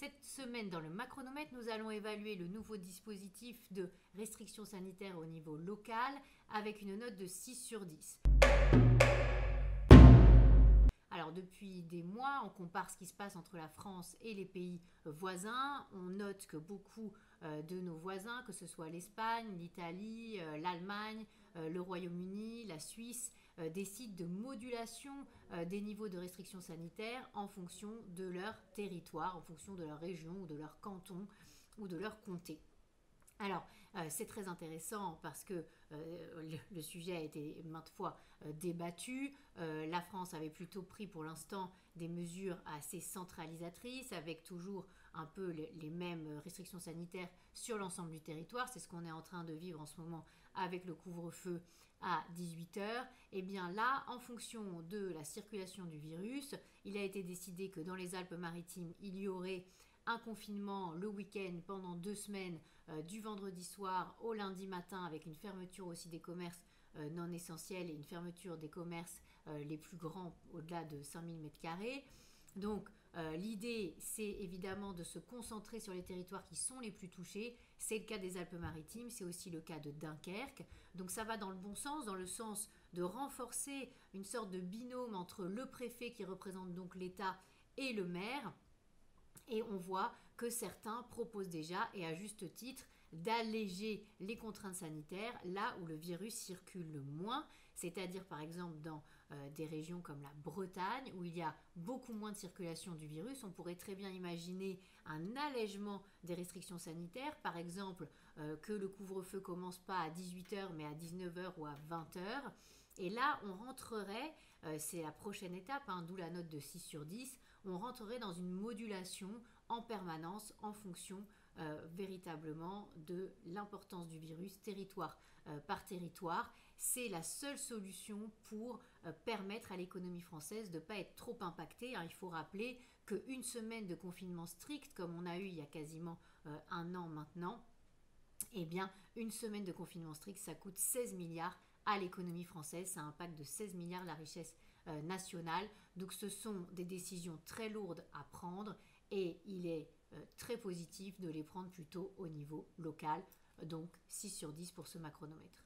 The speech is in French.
Cette semaine, dans le macronomètre, nous allons évaluer le nouveau dispositif de restriction sanitaire au niveau local avec une note de 6 sur 10. Alors depuis des mois, on compare ce qui se passe entre la France et les pays voisins. On note que beaucoup de nos voisins, que ce soit l'Espagne, l'Italie, l'Allemagne, le Royaume-Uni, la Suisse, décident de modulation des niveaux de restrictions sanitaires en fonction de leur territoire, en fonction de leur région ou de leur canton ou de leur comté. Alors, c'est très intéressant parce que le sujet a été maintes fois débattu. La France avait plutôt pris pour l'instant des mesures assez centralisatrices avec toujours un peu les mêmes restrictions sanitaires sur l'ensemble du territoire. C'est ce qu'on est en train de vivre en ce moment avec le couvre-feu à 18h. Et bien là, en fonction de la circulation du virus, il a été décidé que dans les Alpes-Maritimes, il y aurait un confinement le week-end pendant 2 semaines, du vendredi soir au lundi matin, avec une fermeture aussi des commerces non essentiels et une fermeture des commerces les plus grands au-delà de 5000 m². Donc l'idée, c'est évidemment de se concentrer sur les territoires qui sont les plus touchés. C'est le cas des Alpes-Maritimes, c'est aussi le cas de Dunkerque. Donc ça va dans le bon sens, dans le sens de renforcer une sorte de binôme entre le préfet qui représente donc l'État et le maire. Et on voit que certains proposent déjà, et à juste titre, d'alléger les contraintes sanitaires là où le virus circule le moins, c'est-à-dire par exemple dans des régions comme la Bretagne où il y a beaucoup moins de circulation du virus. On pourrait très bien imaginer un allègement des restrictions sanitaires, par exemple que le couvre-feu commence pas à 18h mais à 19h ou à 20h. Et là, on rentrerait, c'est la prochaine étape, d'où la note de 6 sur 10, on rentrerait dans une modulation en permanence en fonction véritablement de l'importance du virus territoire par territoire. C'est la seule solution pour permettre à l'économie française de ne pas être trop impactée. Il faut rappeler qu'une semaine de confinement strict, comme on a eu il y a quasiment un an maintenant, eh bien, une semaine de confinement strict, ça coûte 16 milliards à l'économie française. Ça impacte de 16 milliards la richesse nationale. Donc, ce sont des décisions très lourdes à prendre et il est très positif de les prendre plutôt au niveau local. Donc, 6 sur 10 pour ce macronomètre.